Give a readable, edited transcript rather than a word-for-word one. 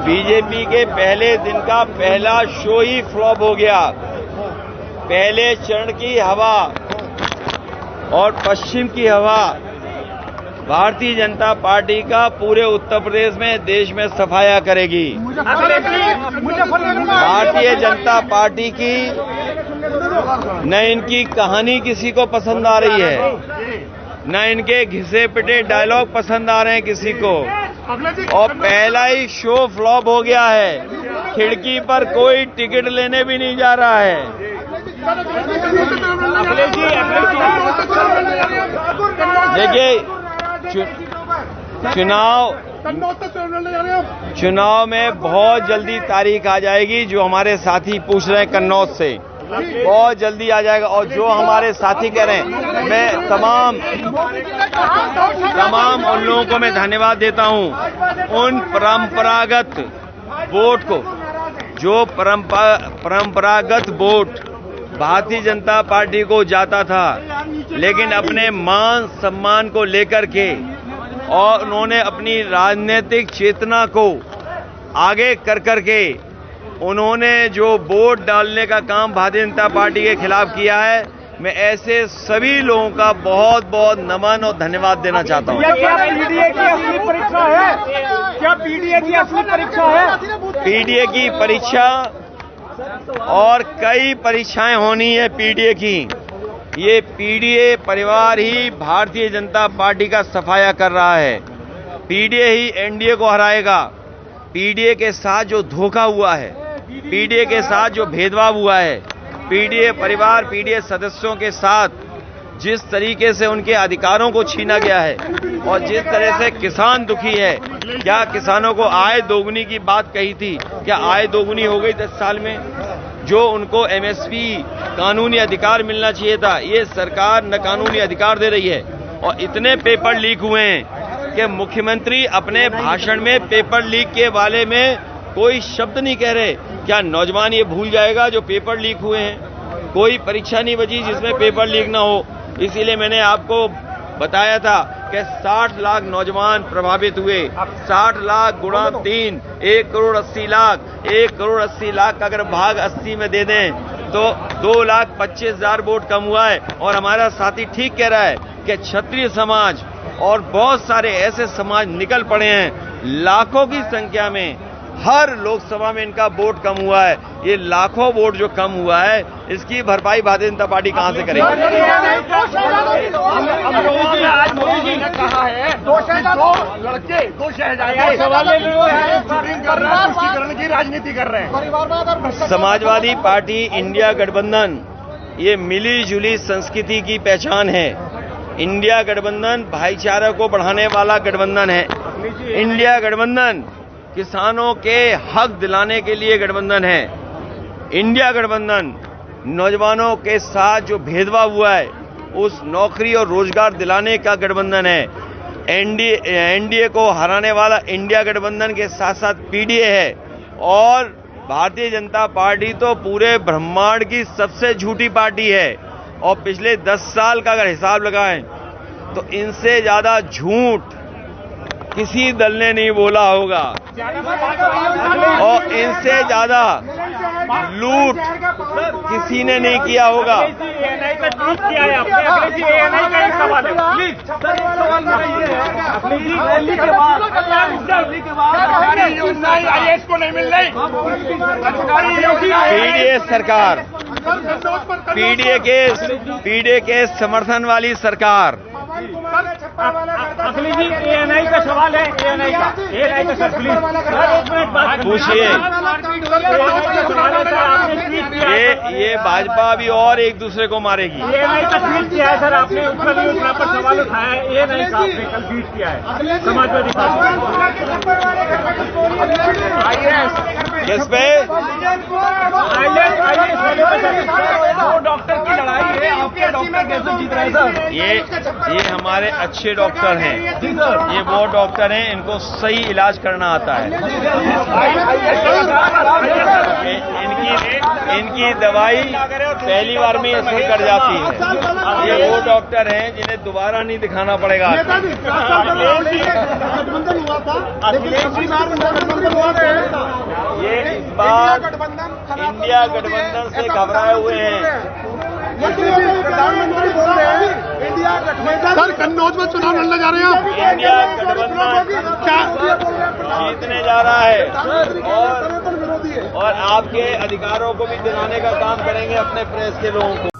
BJP के पहले दिन का पहला शो ही फ्लॉप हो गया। पहले चरण की हवा और पश्चिम की हवा भारतीय जनता पार्टी का पूरे उत्तर प्रदेश में, देश में सफाया करेगी। भारतीय जनता पार्टी की न इनकी कहानी किसी को पसंद आ रही है, न इनके घिसे पिटे डायलॉग पसंद आ रहे हैं किसी को, और पहला ही शो फ्लॉप हो गया है। खिड़की पर कोई टिकट लेने भी नहीं जा रहा है। देखिए, चुनाव में बहुत जल्दी तारीख आ जाएगी। जो हमारे साथी पूछ रहे हैं कन्नौज से, बहुत जल्दी आ जाएगा। और जो हमारे साथी कह रहे हैं, मैं तमाम उन लोगों को मैं धन्यवाद देता हूं। उन परंपरागत वोट को, जो परंपरागत वोट भारतीय जनता पार्टी को जाता था, लेकिन अपने मान सम्मान को लेकर के और उन्होंने अपनी राजनीतिक चेतना को आगे कर करके उन्होंने जो वोट डालने का काम भारतीय जनता पार्टी के खिलाफ किया है, मैं ऐसे सभी लोगों का बहुत बहुत नमन और धन्यवाद देना चाहता हूं। क्या पीडीए की असली परीक्षा है? क्या पीडीए की असली परीक्षा है? पीडीए की परीक्षा और कई परीक्षाएं होनी है पीडीए की। ये पीडीए परिवार ही भारतीय जनता पार्टी का सफाया कर रहा है। पीडीए ही एनडीए को हराएगा। पीडीए के साथ जो धोखा हुआ है, पीडीए के साथ जो भेदभाव हुआ है, पीडीए परिवार, पीडीए सदस्यों के साथ जिस तरीके से उनके अधिकारों को छीना गया है और जिस तरह से किसान दुखी है। क्या किसानों को आय दोगुनी की बात कही थी? क्या आय दोगुनी हो गई 10 साल में? जो उनको एमएसपी कानूनी अधिकार मिलना चाहिए था, ये सरकार न कानूनी अधिकार दे रही है। और इतने पेपर लीक हुए हैं कि मुख्यमंत्री अपने भाषण में पेपर लीक के बारे में कोई शब्द नहीं कह रहे। क्या नौजवान ये भूल जाएगा जो पेपर लीक हुए हैं? कोई परीक्षा नहीं बची जिसमें पेपर लीक ना हो। इसीलिए मैंने आपको बताया था कि 60 लाख नौजवान प्रभावित हुए। 60 लाख गुणा 3, 1,80,00,000। 1,80,00,000 का अगर भाग 80 में दे दें तो 2,25,000 वोट कम हुआ है। और हमारा साथी ठीक कह रहा है कि क्षत्रिय समाज और बहुत सारे ऐसे समाज निकल पड़े हैं। लाखों की संख्या में हर लोकसभा में इनका वोट कम हुआ है। ये लाखों वोट जो कम हुआ है, इसकी भरपाई भारतीय जनता पार्टी कहां से करेगी? मोदी जी ने कहा है 2 लड़के 2 शहजादे की राजनीति कर रहे हैं। समाजवादी पार्टी इंडिया गठबंधन ये मिली जुली संस्कृति की पहचान है। इंडिया गठबंधन भाईचारा को बढ़ाने वाला गठबंधन है। इंडिया गठबंधन किसानों के हक दिलाने के लिए गठबंधन है। इंडिया गठबंधन नौजवानों के साथ जो भेदभाव हुआ है, उस नौकरी और रोजगार दिलाने का गठबंधन है। एनडीए को हराने वाला इंडिया गठबंधन के साथ साथ पीडीए है। और भारतीय जनता पार्टी तो पूरे ब्रह्मांड की सबसे झूठी पार्टी है। और पिछले 10 साल का अगर हिसाब लगाएं तो इनसे ज्यादा झूठ किसी दल ने नहीं बोला होगा और इनसे ज्यादा लूट किसी ने नहीं किया होगा। पीडीए सरकार, पीडीए के समर्थन वाली सरकार। अखिलेश जी, एएनआई का सवाल है। एएनआई का सर प्लीज एक मिनट बात पूछिए। ये भाजपा भी और एक दूसरे को मारेगी। एएनआई का ट्वीट किया है सर आपने, उत्तर योजना पर सवाल उठाया है। एएनआई का आपने कल ट्वीट किया है समाजवादी पार्टी। किस पे? डॉक्टर की लड़ाई है, आपके डॉक्टर कैसे जीत रहे हैं सर? ये हमारे अच्छे डॉक्टर हैं। ये वो डॉक्टर हैं, इनको सही इलाज करना आता है। इनकी दवाई पहली बार में असर कर जाती है। ये वो डॉक्टर हैं जिन्हें दोबारा नहीं दिखाना पड़ेगा। गठबंधन हुआ था। बाद इंडिया गठबंधन से घबराए हुए हैं। प्रधानमंत्री बोल रहे हैं इंडिया गठबंधन। सर कन्नौज में चुनाव लड़ने जा रहे हैं आप? इंडिया गठबंधन जीतने जा रहा है और आपके अधिकारों को भी दिलाने का काम करेंगे अपने प्रेस के लोगों को।